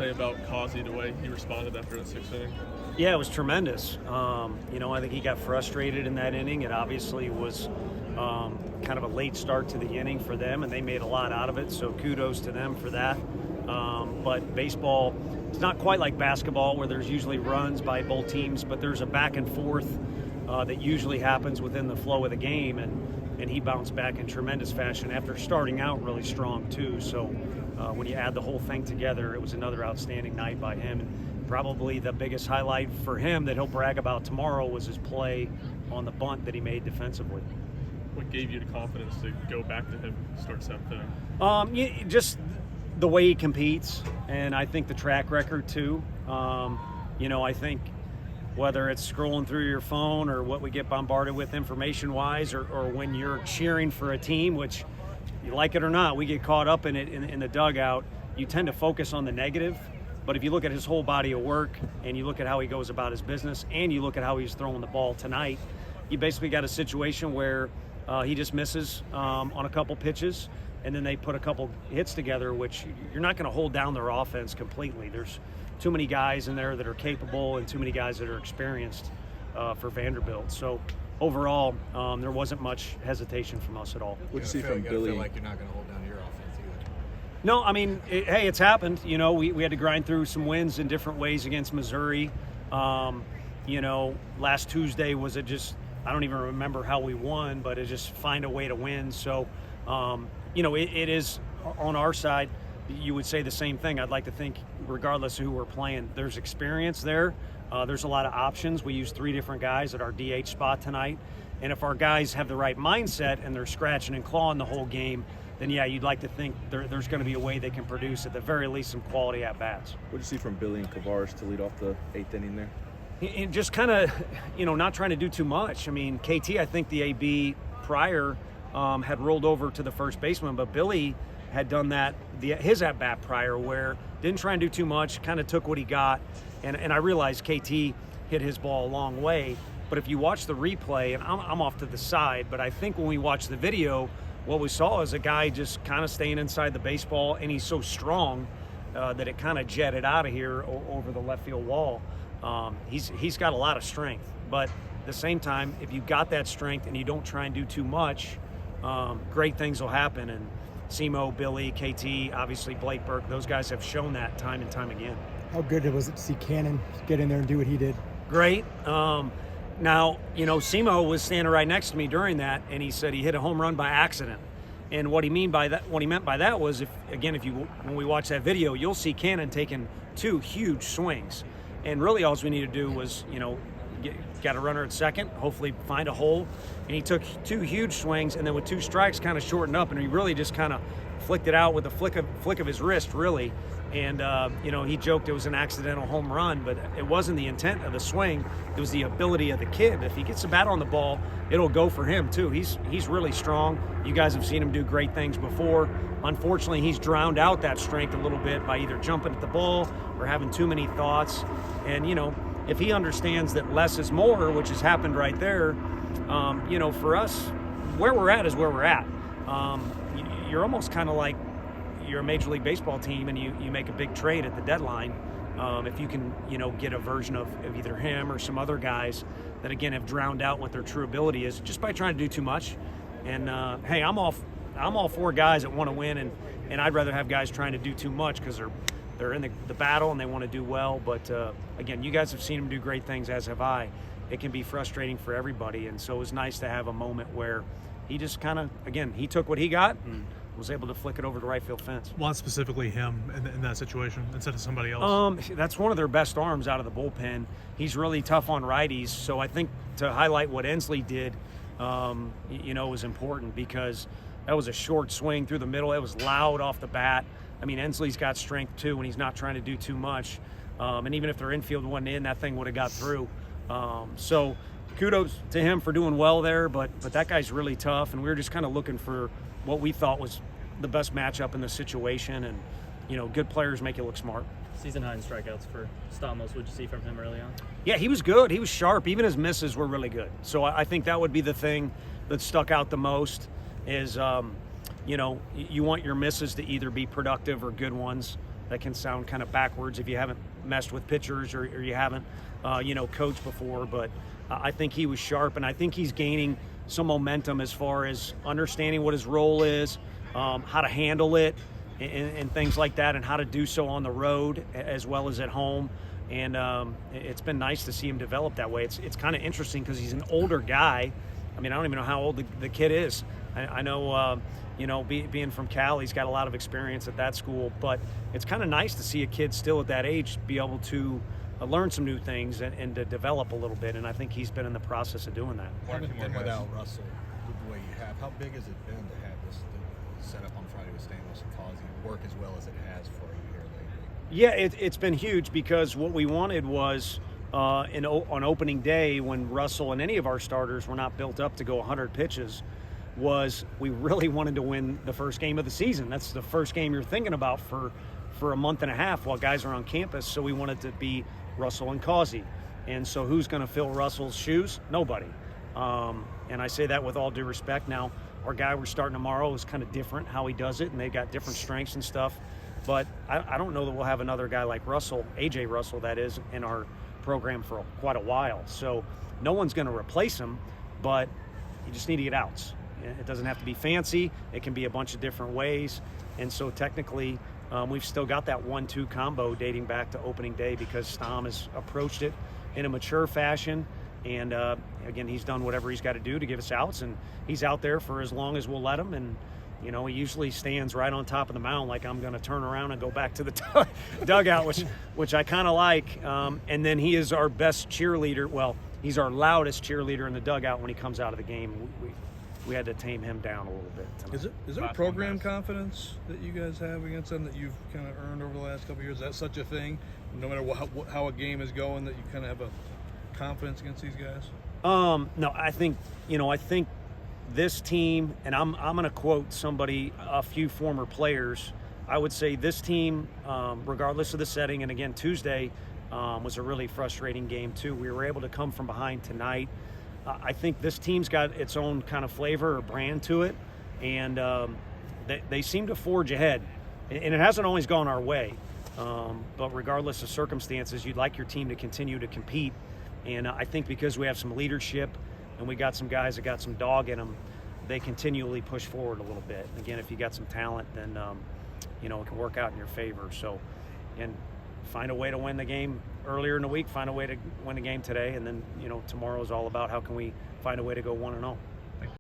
say about Causey, the way he responded after the sixth inning? Yeah, it was tremendous. I think he got frustrated in that inning. It obviously was kind of a late start to the inning for them, and they made a lot out of it, so kudos to them for that. But baseball, it's not quite like basketball where there's usually runs by both teams, but there's a back and forth that usually happens within the flow of the game, and he bounced back in tremendous fashion after starting out really strong too. So when you add the whole thing together, it was another outstanding night by him. And probably the biggest highlight for him that he'll brag about tomorrow was his play on the bunt that he made defensively. What gave you the confidence to go back to him, start seventh inning? Just the way he competes, and I think the track record too. I think whether it's scrolling through your phone or what we get bombarded with information-wise, or when you're cheering for a team, which you like it or not, we get caught up in it in the dugout, you tend to focus on the negative. But if you look at his whole body of work and you look at how he goes about his business and you look at how he's throwing the ball tonight, you basically got a situation where he just misses on a couple pitches, and then they put a couple hits together, which you're not going to hold down their offense completely. There's too many guys in there that are capable and too many guys that are experienced for Vanderbilt. So overall, there wasn't much hesitation from us at all. What did you see from Billy? Feel like you're not going to hold down your offense either. No, I mean, hey, it's happened. We had to grind through some wins in different ways against Missouri. Last Tuesday was I don't even remember how we won, but it just find a way to win. So, it is on our side. You would say the same thing. I'd like to think, regardless of who we're playing, there's experience there. There's a lot of options. We use 3 different guys at our DH spot tonight. And if our guys have the right mindset and they're scratching and clawing the whole game, then yeah, you'd like to think there's going to be a way they can produce at the very least some quality at-bats. What did you see from Billy and Kavares to lead off the 8th inning there? And just kind of, not trying to do too much. I mean, KT, I think the AB prior had rolled over to the first baseman, but Billy had done that, his at-bat prior, where didn't try and do too much, kind of took what he got. And I realized KT hit his ball a long way, but if you watch the replay, and I'm off to the side, but I think when we watched the video, what we saw is a guy just kind of staying inside the baseball, and he's so strong that it kind of jetted out of here over the left field wall. He's got a lot of strength, but at the same time, if you got that strength and you don't try and do too much, great things will happen. And Simo, Billy, KT, obviously Blake Burke, those guys have shown that time and time again. How good was it to see Cannon get in there and do what he did? Great. Now, Simo was standing right next to me during that, and he said he hit a home run by accident. And what he meant by that was, when we watch that video, you'll see Cannon taking 2 huge swings. And really all we need to do was, got a runner at second, hopefully find a hole. And he took 2 huge swings, and then with 2 strikes kind of shortened up, and he really just kind of flicked it out with a flick of his wrist, really. And, he joked it was an accidental home run, but it wasn't the intent of the swing. It was the ability of the kid. If he gets the bat on the ball, it'll go for him, too. He's really strong. You guys have seen him do great things before. Unfortunately, he's drowned out that strength a little bit by either jumping at the ball or having too many thoughts. And, if he understands that less is more, which has happened right there, for us, where we're at is where we're at. You're almost kind of like you're a Major League Baseball team and you make a big trade at the deadline. If you can, get a version of either him or some other guys that, again, have drowned out what their true ability is just by trying to do too much. And, hey, I'm all for guys that want to win, and I'd rather have guys trying to do too much because they're in the battle and they want to do well. But, again, you guys have seen him do great things, as have I. It can be frustrating for everybody, and so it was nice to have a moment where he just kind of, again, he took what he got and was able to flick it over the right field fence. Want specifically him in that situation instead of somebody else? That's one of their best arms out of the bullpen. He's really tough on righties, so I think to highlight what Ensley did, was important because that was a short swing through the middle. It was loud off the bat. I mean, Ensley's got strength too, and he's not trying to do too much. And even if their infield wasn't in, that thing would have got through. So kudos to him for doing well there, but that guy's really tough, and we were just kind of looking for what we thought was the best matchup in the situation, and good players make you look smart. Season high in strikeouts for Stamos. What'd you see from him early on? Yeah, he was good. He was sharp. Even his misses were really good. So I think that would be the thing that stuck out the most is, you want your misses to either be productive or good ones. that can sound kind of backwards if you haven't messed with pitchers or you haven't, coached before. But I think he was sharp, and I think he's gaining some momentum as far as understanding what his role is, how to handle it, and things like that, and how to do so on the road as well as at home. And it's been nice to see him develop that way. It's kind of interesting because he's an older guy. I mean, I don't even know how old the kid is. I know, being from Cal, he's got a lot of experience at that school. But it's kind of nice to see a kid still at that age be able to learn some new things and to develop a little bit. And I think he's been in the process of doing that. Having been without Russell the way you have, how big has it been to have this set up on Friday with Stamos and Causey work as well as it has for you here lately? Yeah, it's been huge because what we wanted was on opening day, when Russell and any of our starters were not built up to go 100 pitches, was we really wanted to win the first game of the season. That's the first game you're thinking about for a month and a half while guys are on campus. So we wanted to be Russell and Causey. And so who's going to fill Russell's shoes? Nobody. And I say that with all due respect. Now, our guy we're starting tomorrow is kind of different how he does it, and they've got different strengths and stuff. But I don't know that we'll have another guy like Russell, A.J. Russell, that is, in our program for quite a while. So no one's going to replace him, but you just need to get outs. It doesn't have to be fancy. It can be a bunch of different ways. And so technically, we've still got that 1-2 combo dating back to opening day because Stom has approached it in a mature fashion. And again, he's done whatever he's got to do to give us outs, and he's out there for as long as we'll let him. And he usually stands right on top of the mound like I'm going to turn around and go back to the dugout, which I kind of like. And then he is our best cheerleader. Well, he's our loudest cheerleader in the dugout when he comes out of the game. We had to tame him down a little bit tonight. Is there program confidence that you guys have against them that you've kind of earned over the last couple of years? Is that such a thing? No matter how a game is going, that you kind of have a confidence against these guys? No, I think this team, and I'm going to quote a few former players. I would say this team, regardless of the setting, and again, Tuesday was a really frustrating game too. We were able to come from behind tonight. I think this team's got its own kind of flavor or brand to it, and they seem to forge ahead. And it hasn't always gone our way, but regardless of circumstances, you'd like your team to continue to compete. And I think because we have some leadership and we got some guys that got some dog in them, they continually push forward a little bit. Again, if you got some talent, then it can work out in your favor. So, and find a way to win the game earlier in the week, find a way to win the game today, and then tomorrow is all about how can we find a way to go 1-0.